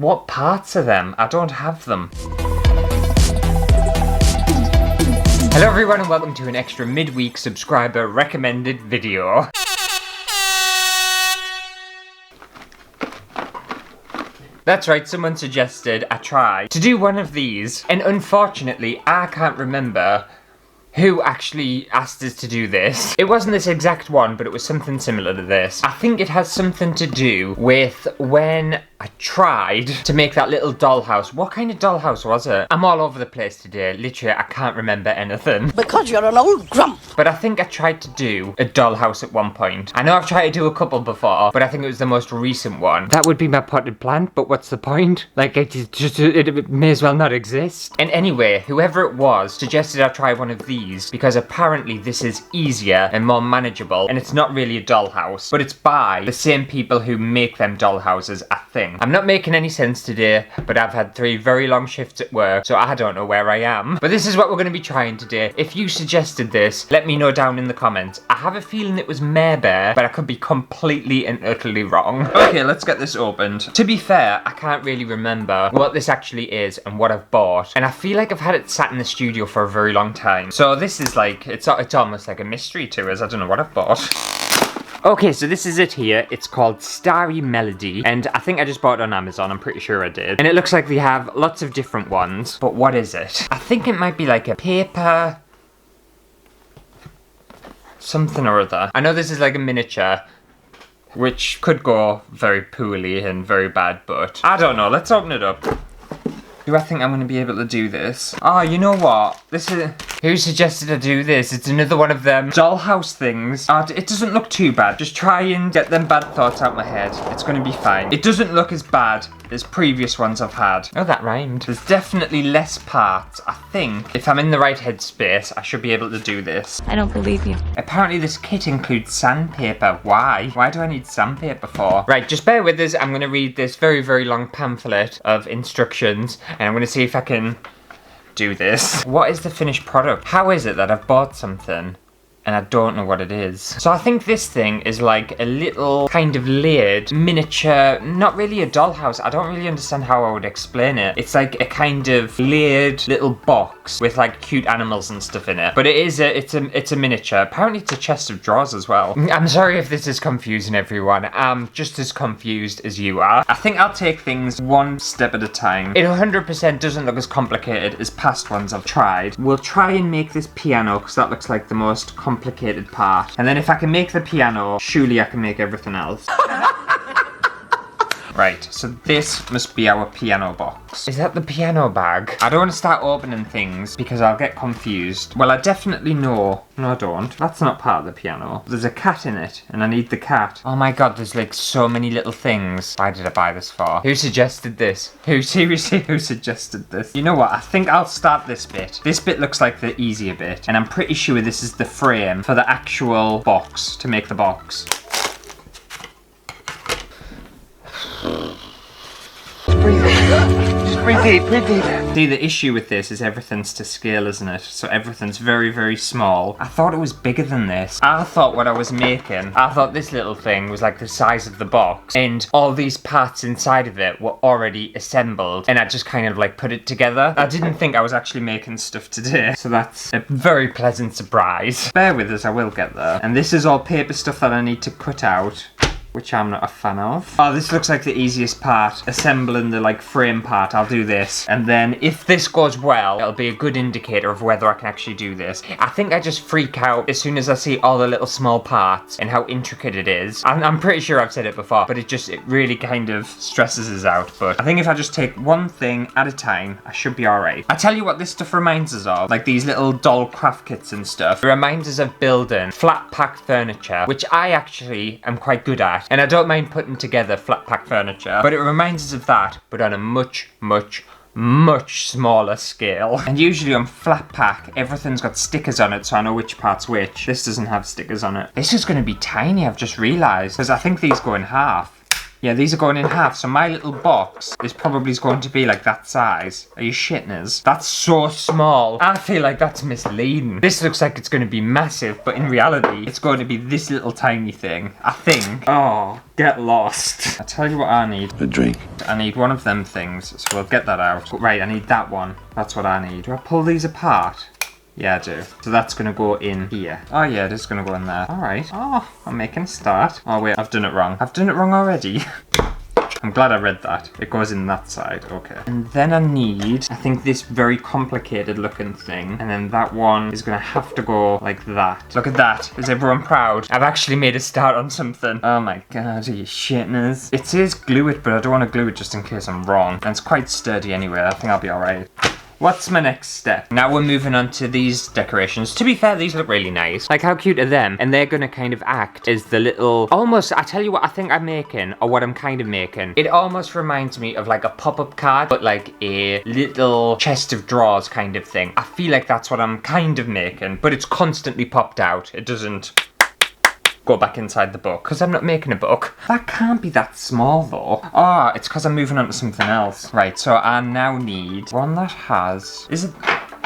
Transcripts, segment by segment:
What parts are them? I don't have them. Hello everyone and welcome to an extra midweek subscriber recommended video. That's right, someone suggested I try to do one of these, and unfortunately I can't remember who actually asked us to do this. It wasn't this exact one, but it was something similar to this. I think it has something to do with when I tried to make that little dollhouse. What kind of dollhouse was it? I'm all over the place today. Literally, I can't remember anything. Because you're an old grump. But I think I tried to do a dollhouse at one point. I know I've tried to do a couple before, but I think it was the most recent one. That would be my potted plant, but what's the point? Like, it may as well not exist. And anyway, whoever it was suggested I try one of these because apparently this is easier and more manageable, and it's not really a dollhouse, but it's by the same people who make them dollhouses, I think. I'm not making any sense today, but I've had 3 very long shifts at work, so I don't know where I am. But this is what we're going to be trying today. If you suggested this, let me know down in the comments. I have a feeling it was Mare Bear, but I could be completely and utterly wrong. Okay, let's get this opened. To be fair, I can't really remember what this actually is and what I've bought, and I feel like I've had it sat in the studio for a very long time. So this is like, it's almost like a mystery to us. I don't know what I've bought. Okay, so this is it here. It's called Starry Melody, and I think I just bought it on Amazon. I'm pretty sure I did. And it looks like they have lots of different ones, but what is it? I think it might be like a paper something or other. I know this is like a miniature, which could go very poorly and very bad, but I don't know. Let's open it up. Do I think I'm going to be able to do this? Oh, you know what? This is... Who suggested I do this? It's another one of them dollhouse things. It doesn't look too bad. Just try and get them bad thoughts out my head. It's going to be fine. It doesn't look as bad as previous ones I've had. Oh, that rhymed. There's definitely less parts. I think if I'm in the right headspace, I should be able to do this. I don't believe you. Apparently this kit includes sandpaper. Why? Why do I need sandpaper for? Right, just bear with us. I'm going to read this very, very long pamphlet of instructions, and I'm going to see if I can do this. What is the finished product? How is it that I've bought something and I don't know what it is? So I think this thing is like a little kind of layered miniature, not really a dollhouse. I don't really understand how I would explain it. It's like a kind of layered little box with like cute animals and stuff in it. But it's a miniature. Apparently it's a chest of drawers as well. I'm sorry if this is confusing everyone. I'm just as confused as you are. I think I'll take things one step at a time. It 100% doesn't look as complicated as past ones I've tried. We'll try and make this piano because that looks like the most complicated part. And then if I can make the piano, surely I can make everything else. Right, so this must be our piano box. Is that the piano bag? I don't want to start opening things because I'll get confused. Well, I definitely know. No, I don't. That's not part of the piano. There's a cat in it, and I need the cat. Oh my god, there's like so many little things. Why did I buy this for? Who suggested this? Seriously, who suggested this? You know what? I think I'll start this bit. This bit looks like the easier bit, and I'm pretty sure this is the frame for the actual box, to make the box. Just breathe deep, breathe deep. See, the issue with this is everything's to scale, isn't it? So everything's very, very small. I thought it was bigger than this. I thought what I was making, I thought this little thing was like the size of the box, and all these parts inside of it were already assembled, and I just kind of like put it together. I didn't think I was actually making stuff today, so that's a very pleasant surprise. Bear with us, I will get there. And this is all paper stuff that I need to cut out, which I'm not a fan of. Oh, this looks like the easiest part. Assembling the like frame part, I'll do this. And then if this goes well, it'll be a good indicator of whether I can actually do this. I think I just freak out as soon as I see all the little small parts and how intricate it is. I'm pretty sure I've said it before, but it really kind of stresses us out. But I think if I just take one thing at a time, I should be alright. I tell you what this stuff reminds us of, like these little doll craft kits and stuff. It reminds us of building flat pack furniture, which I actually am quite good at. And I don't mind putting together flat pack furniture, but it reminds us of that, but on a much, much, much smaller scale. And usually on flat pack, everything's got stickers on it, so I know which part's which. This doesn't have stickers on it. This is going to be tiny, I've just realised, because I think these go in half. Yeah, these are going in half, so my little box is probably going to be like that size. Are you shitting us? That's so small. I feel like that's misleading. This looks like it's going to be massive, but in reality, it's going to be this little tiny thing. I think. Oh, get lost. I'll tell you what I need. A drink. I need one of them things, so we'll get that out. Right, I need that one. That's what I need. Do I pull these apart? Yeah, I do. So that's gonna go in here. Oh yeah, it is gonna go in there. Alright. Oh, I'm making a start. Oh wait, I've done it wrong. I've done it wrong already. I'm glad I read that. It goes in that side, okay. And then I need, I think, this very complicated looking thing. And then that one is gonna have to go like that. Look at that. Is everyone proud? I've actually made a start on something. Oh my god, are you shitting us? It says glue it, but I don't want to glue it just in case I'm wrong. And it's quite sturdy anyway. I think I'll be alright. What's my next step? Now we're moving on to these decorations. To be fair, these look really nice. Like, how cute are them? And they're gonna kind of act as the little, almost, I tell you what I think I'm making, or what I'm kind of making. It almost reminds me of like a pop-up card, but like a little chest of drawers kind of thing. I feel like that's what I'm kind of making, but it's constantly popped out. It doesn't go back inside the book, because I'm not making a book. That can't be that small though. Oh, it's because I'm moving on to something else. Right, so I now need one that has, is it,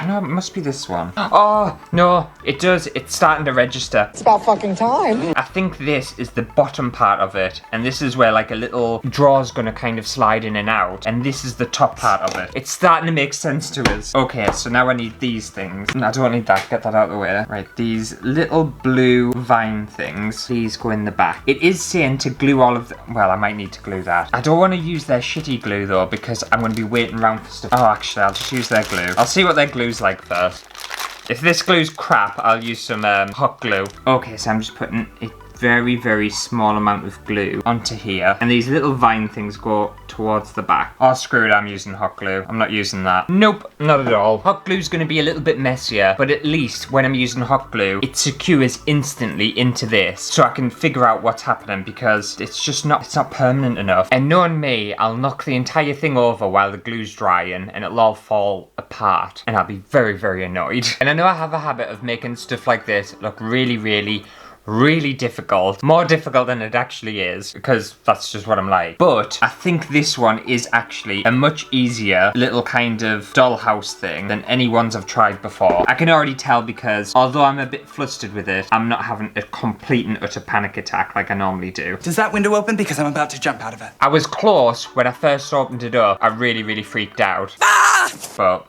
no, it must be this one. Oh, no, it does. It's starting to register. It's about fucking time. I think this is the bottom part of it, and this is where like a little draw's gonna kind of slide in and out, and this is the top part of it. It's starting to make sense to us. Okay, so now I need these things. No, I don't need that. Get that out of the way. Right, these little blue vine things. These go in the back. It is saying to glue all of the, well, I might need to glue that. I don't want to use their shitty glue though, because I'm going to be waiting around for stuff. Oh, actually, I'll just use their glue. I'll see what their glue's like first. If this glue's crap, I'll use some hot glue. Okay, so I'm just putting a very, very small amount of glue onto here. And these little vine things go towards the back. Oh, screw it, I'm using hot glue. I'm not using that. Nope, not at all. Hot glue's gonna be a little bit messier, but at least when I'm using hot glue, it secures instantly into this, so I can figure out what's happening, because it's not permanent enough. And knowing me, I'll knock the entire thing over while the glue's drying, and it'll all fall apart, and I'll be very, very annoyed. And I know I have a habit of making stuff like this look really, really difficult. More difficult than it actually is, because that's just what I'm like. But I think this one is actually a much easier little kind of dollhouse thing than any ones I've tried before. I can already tell, because although I'm a bit flustered with it, I'm not having a complete and utter panic attack like I normally do. Does that window open? Because I'm about to jump out of it. I was close when I first opened it up. I really freaked out. Ah! But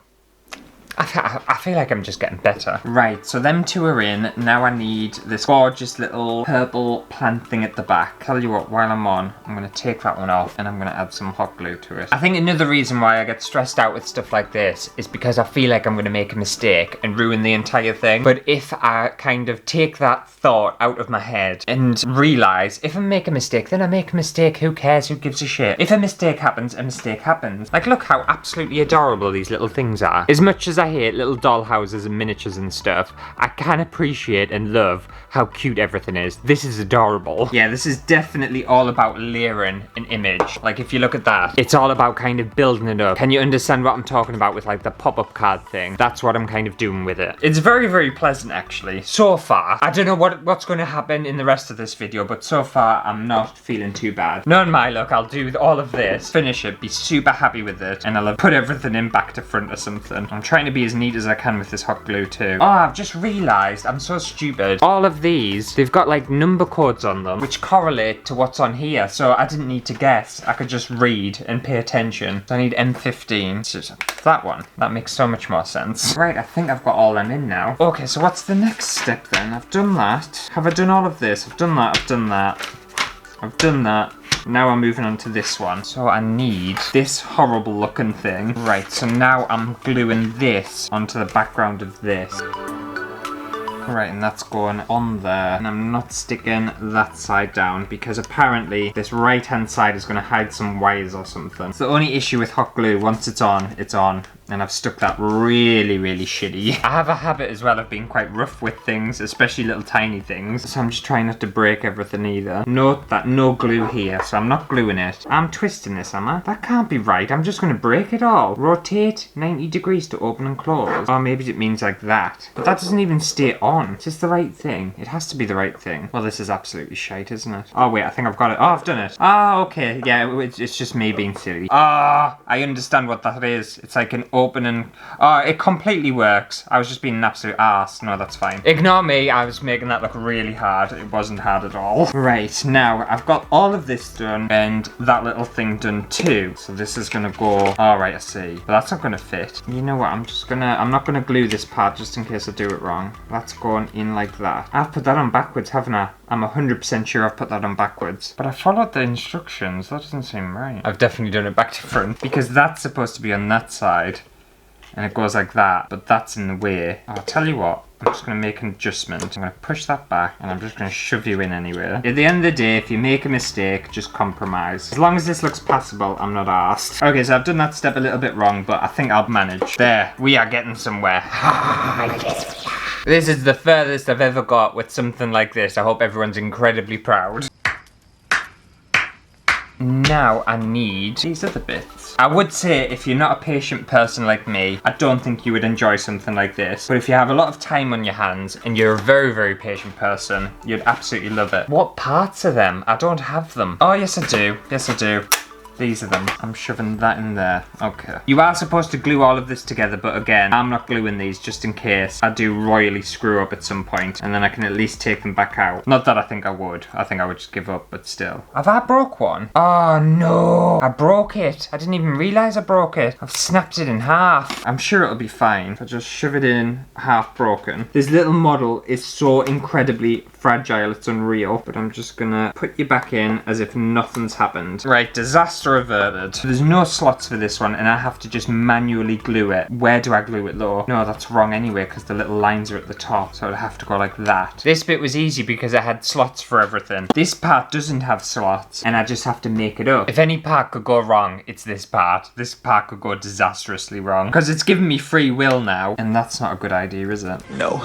I feel like I'm just getting better. Right, so them two are in. Now I need this gorgeous little purple plant thing at the back. Tell you what, while I'm on, I'm gonna take that one off and I'm gonna add some hot glue to it. I think another reason why I get stressed out with stuff like this is because I feel like I'm gonna make a mistake and ruin the entire thing. But if I kind of take that thought out of my head and realize, if I make a mistake, then I make a mistake. Who cares? Who gives a shit? If a mistake happens, a mistake happens. Like, look how absolutely adorable these little things are. As much as I hate little doll houses and miniatures and stuff, I can appreciate and love how cute everything is. This is adorable. Yeah, this is definitely all about layering an image. Like, if you look at that, it's all about kind of building it up. Can you understand what I'm talking about with like the pop-up card thing? That's what I'm kind of doing with it. It's very pleasant actually. So far, I don't know what's going to happen in the rest of this video, but so far I'm not feeling too bad. Knowing my luck, I'll do all of this, finish it, be super happy with it, and I'll have put everything in back to front or something. I'm trying to be as neat as I can with this hot glue too. Oh, I've just realised, I'm so stupid. All of these, they've got like number codes on them, which correlate to what's on here, so I didn't need to guess. I could just read and pay attention. So I need M15. So that one. That makes so much more sense. Right, I think I've got all them in now. Okay, so what's the next step then? I've done that. Have I done all of this? I've done that, I've done that. I've done that. Now I'm moving on to this one. So I need this horrible looking thing. Right, so now I'm gluing this onto the background of this. Right, and that's going on there. And I'm not sticking that side down because apparently this right hand side is going to hide some wires or something. It's the only issue with hot glue. Once it's on, And I've stuck that really, really shitty. I have a habit as well of being quite rough with things, especially little tiny things. So I'm just trying not to break everything either. Note that no glue here, so I'm not gluing it. I'm twisting this, am I? That can't be right. I'm just going to break it all. Rotate 90 degrees to open and close. Or maybe it means like that. But that doesn't even stay on. Is this the right thing? It has to be the right thing. Well, this is absolutely shite, isn't it? Oh, wait, I think I've got it. Oh, I've done it. Oh, okay. Yeah, it's just me being silly. Ah, I understand what that is. It's like an open and... Oh, it completely works. I was just being an absolute arse. No, that's fine. Ignore me. I was making that look really hard. It wasn't hard at all. Right, now, I've got all of this done and that little thing done too. So this is gonna go... All right, I see. But that's not gonna fit. You know what? I'm not gonna glue this part just in case I do it wrong. That's going in like that. I've put that on backwards, haven't I? I'm 100% sure I've put that on backwards. But I followed the instructions. That doesn't seem right. I've definitely done it back to front because that's supposed to be on that side. And it goes like that, but that's in the way. I'll tell you what, I'm just going to make an adjustment. I'm going to push that back, and I'm just going to shove you in anywhere. At the end of the day, if you make a mistake, just compromise. As long as this looks passable, I'm not arsed. Okay, so I've done that step a little bit wrong, but I think I'll manage. There, we are getting somewhere. This is the furthest I've ever got with something like this. I hope everyone's incredibly proud. Now I need these other bits. I would say if you're not a patient person like me, I don't think you would enjoy something like this. But if you have a lot of time on your hands and you're a very, very patient person, you'd absolutely love it. What parts are them? I don't have them. Oh, yes I do. Yes I do. These are them. I'm shoving that in there. Okay. You are supposed to glue all of this together, but again, I'm not gluing these just in case I do royally screw up at some point, and then I can at least take them back out. Not that I think I would. I think I would just give up, but still. Have I broke one? Oh no! I broke it. I didn't even realise I broke it. I've snapped it in half. I'm sure it'll be fine if I just shove it in half broken. This little model is so incredibly fragile, it's unreal. But I'm just gonna put you back in as if nothing's happened. Right, disaster averted. There's no slots for this one and I have to just manually glue it. Where do I glue it though? No, that's wrong anyway because the little lines are at the top, so I'd have to go like that. This bit was easy because I had slots for everything. This part doesn't have slots and I just have to make it up. If any part could go wrong, it's this part. This part could go disastrously wrong because it's giving me free will now, and that's not a good idea, is it? No.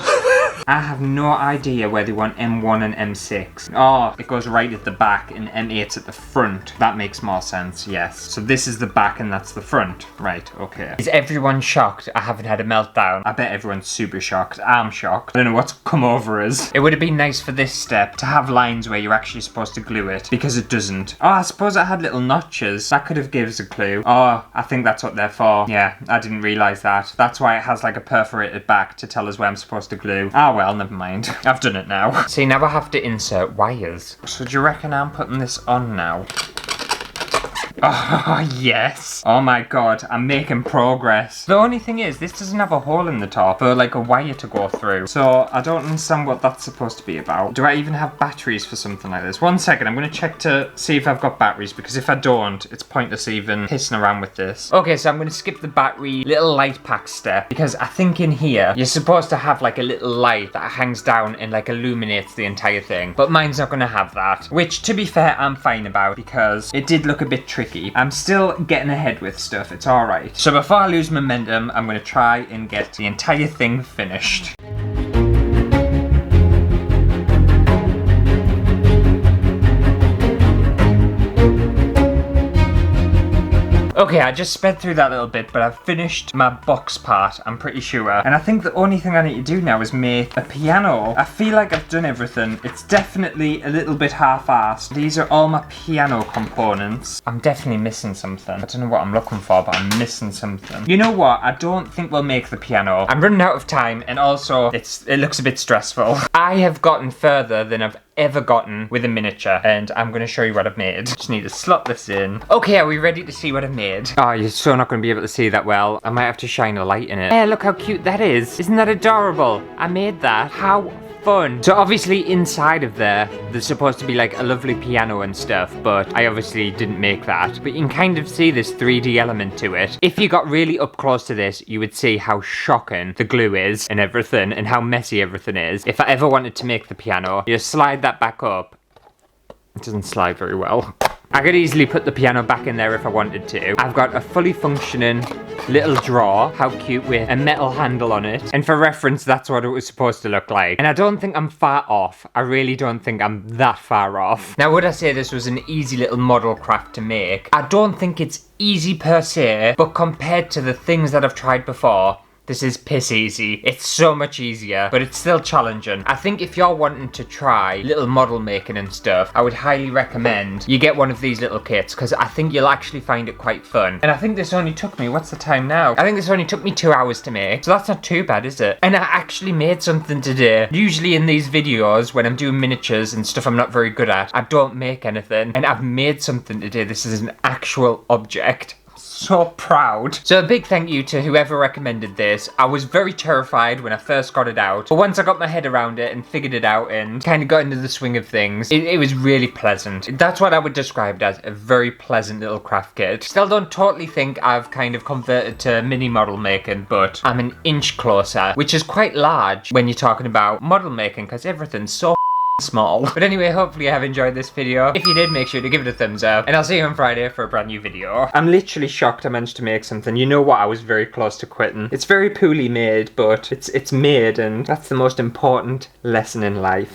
I have no idea where they want M1 and M6. Oh, it goes right at the back and M8's at the front. That makes more sense, yes. So this is the back and that's the front. Right, okay. Is everyone shocked I haven't had a meltdown? I bet everyone's super shocked. I'm shocked. I don't know what's come over us. It would have been nice for this step to have lines where you're actually supposed to glue it, because it doesn't. Oh, I suppose I had little notches. That could have given us a clue. Oh, I think that's what they're for. Yeah, I didn't realise that. That's why it has like a perforated back to tell us where I'm supposed to glue. Ah, well, never mind. I've done it now. See, now I have to insert wires. So do you reckon I'm putting this on now? Oh, yes. Oh my god, I'm making progress. The only thing is, this doesn't have a hole in the top for like a wire to go through. So I don't understand what that's supposed to be about. Do I even have batteries for something like this? 1 second, I'm going to check to see if I've got batteries, because if I don't, it's pointless even pissing around with this. Okay, so I'm going to skip the battery little light pack step, because I think in here, you're supposed to have like a little light that hangs down and like illuminates the entire thing. But mine's not going to have that, which to be fair, I'm fine about, because it did look a bit tricky. I'm still getting ahead with stuff, it's alright. So before I lose momentum, I'm going to try and get the entire thing finished. Okay, I just sped through that little bit, but I've finished my box part, I'm pretty sure. And I think the only thing I need to do now is make a piano. I feel like I've done everything. It's definitely a little bit half-assed. These are all my piano components. I'm definitely missing something. I don't know what I'm looking for, but I'm missing something. You know what? I don't think we'll make the piano. I'm running out of time, and also, it looks a bit stressful. I have gotten further than I've ever gotten with a miniature, and I'm going to show you what I've made. Just need to slot this in. Okay, are we ready to see what I've made? Oh, you're so not going to be able to see that well. I might have to shine a light in it. Hey, look how cute that is. Isn't that adorable? I made that. How fun. So obviously inside of there's supposed to be like a lovely piano and stuff, but I obviously didn't make that. But you can kind of see this 3D element to it. If you got really up close to this, you would see how shocking the glue is and everything, and how messy everything is. If I ever wanted to make the piano, you slide that back up. It doesn't slide very well. I could easily put the piano back in there if I wanted to. I've got a fully functioning little drawer, how cute, with a metal handle on it. And for reference, that's what it was supposed to look like. And I don't think I'm far off. I really don't think I'm that far off. Now, would I say this was an easy little model craft to make? I don't think it's easy per se, but compared to the things that I've tried before, this is piss easy. It's so much easier, but it's still challenging. I think if you're wanting to try little model making and stuff, I would highly recommend you get one of these little kits, because I think you'll actually find it quite fun. And I think this only took me, what's the time now? I think this only took me 2 hours to make, so that's not too bad, is it? And I actually made something today. Usually in these videos, when I'm doing miniatures and stuff I'm not very good at, I don't make anything. And I've made something today. This is an actual object. So proud. So a big thank you to whoever recommended this. I was very terrified when I first got it out, but once I got my head around it and figured it out and kind of got into the swing of things, it was really pleasant. That's what I would describe it as, a very pleasant little craft kit. Still don't totally think I've kind of converted to mini model making, but I'm an inch closer, which is quite large when you're talking about model making, because everything's so small. But anyway, hopefully you have enjoyed this video. If you did, make sure to give it a thumbs up, and I'll see you on Friday for a brand new video. I'm literally shocked I managed to make something. You know what, I was very close to quitting. It's very poorly made, but it's made, and that's the most important lesson in life.